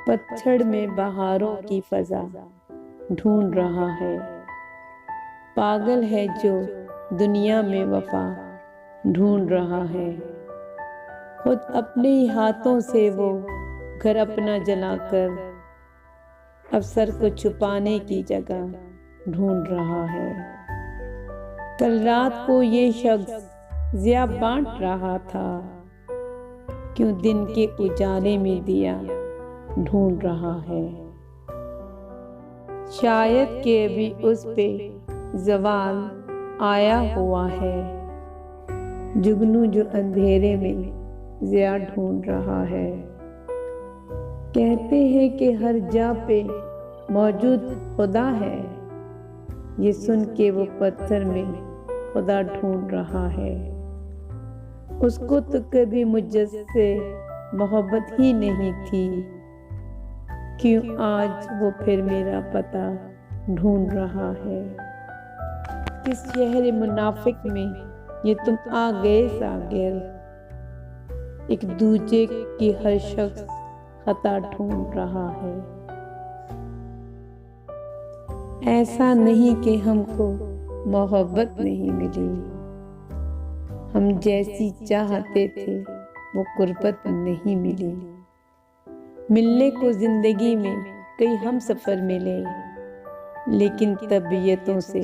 पतझड़ में बहारों की फजा ढूंढ रहा है। पागल है जो दुनिया में वफा ढूंढ रहा है। खुद अपने ही हाथों से वो घर अपना जलाकर अवसर को छुपाने की जगह ढूंढ रहा है। कल रात को ये शख्स ज़िया बांट रहा था, क्यों दिन के उजाले में दिया ढूंढ रहा है। शायद के भी उस पे ज़वाल आया हुआ है। जुगनू जो अंधेरे में ज़िया ढूंढ रहा है। कहते हैं कि हर जा पे मौजूद खुदा है। ये सुन के वो पत्थर में खुदा ढूंढ रहा है। उसको तो कभी मुझसे मोहब्बत ही नहीं थी, क्यों आज वो फिर मेरा पता ढूंढ रहा है। किस शहर मुनाफिक में ये तुम आ गए सागिर, एक दूजे की हर शख्स खता ढूंढ रहा है। ऐसा नहीं कि हमको मोहब्बत नहीं मिली, हम जैसी चाहते थे वो कुर्बत नहीं मिली। मिलने को जिंदगी में कई हम सफ़र मिले, लेकिन तबीयतों से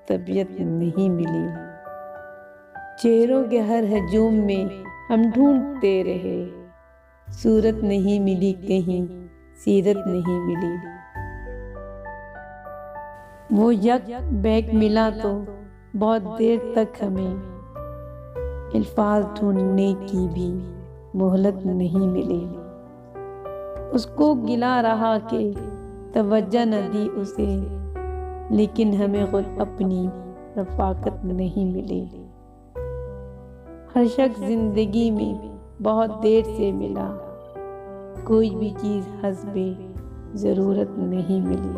तबीयत नहीं मिली। चेहरों के हर हजूम में हम ढूंढते रहे, सूरत नहीं मिली कहीं, सीरत नहीं मिली। वो यक बैग मिला तो बहुत देर तक हमें अल्फाज ढूंढने की भी मोहलत नहीं मिली। उसको गिला रहा के तवज्जो न दी उसे, लेकिन हमें खुद अपनी रफाकत नहीं मिली। हर शख्स जिंदगी में बहुत देर से मिला, कोई भी चीज़ हस्बे ज़रूरत नहीं मिली।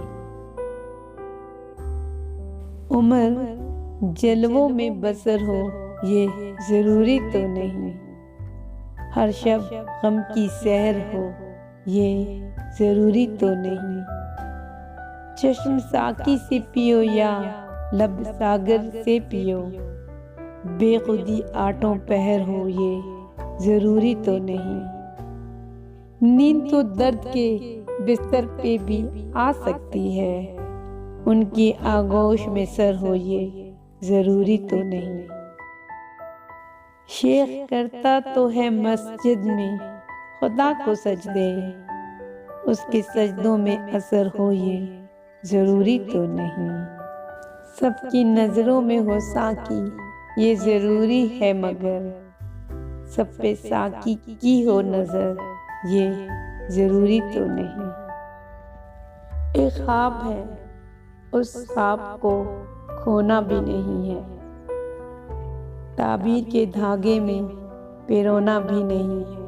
उम्र जलवों में बसर हो ये ज़रूरी तो नहीं, हर शब गम की सहर हो ये ज़रूरी तो नहीं। चश्म साकी से पियो या लब सागर से पियो, बेखुदी आठों पहर हो ये ज़रूरी तो नहीं। नींद तो दर्द के बिस्तर पे भी आ सकती है, उनकी आगोश में सर हो ये ज़रूरी तो नहीं। शेख करता तो है मस्जिद में खुदा को सजदे, उसके सजदों में असर हो ये ज़रूरी तो नहीं। सबकी नज़रों में हो साकी ये ज़रूरी है, मगर सब पे साकी की हो नज़र ये ज़रूरी तो नहीं। एक ख्वाब है, उस ख्वाब को खोना भी नहीं है, ताबीर के धागे में पिरोना भी नहीं है।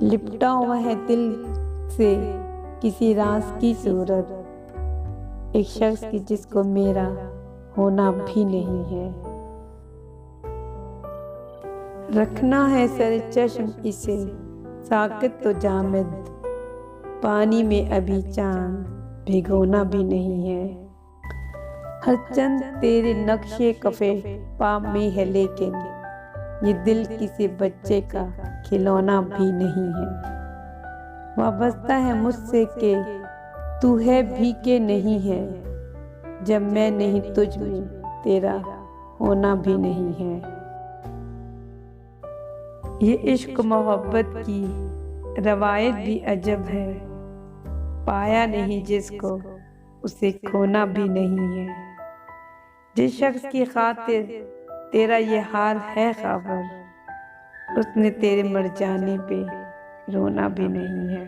लिपटा हुआ है दिल से किसी राज की सूरत, एक शख्स की जिसको मेरा होना भी नहीं है। रखना है सर चश्म इसे साकित तो जामिद, पानी में अभी चांद भिगोना भी नहीं है। हर चंद तेरे नक्शे कफे पा में है, लेकिन ये दिल किसी बच्चे का खिलौना भी नहीं है। वाबस्ता है मुझसे के तू है भी के नहीं है, जब मैं नहीं तुझ में तेरा होना भी नहीं है। ये इश्क मोहब्बत की रवायत भी अजब है, पाया नहीं जिसको उसे खोना भी नहीं है। जिस शख्स की खातिर तेरा ये हाल है खबर, उसने तेरे मर जाने पे रोना भी नहीं है।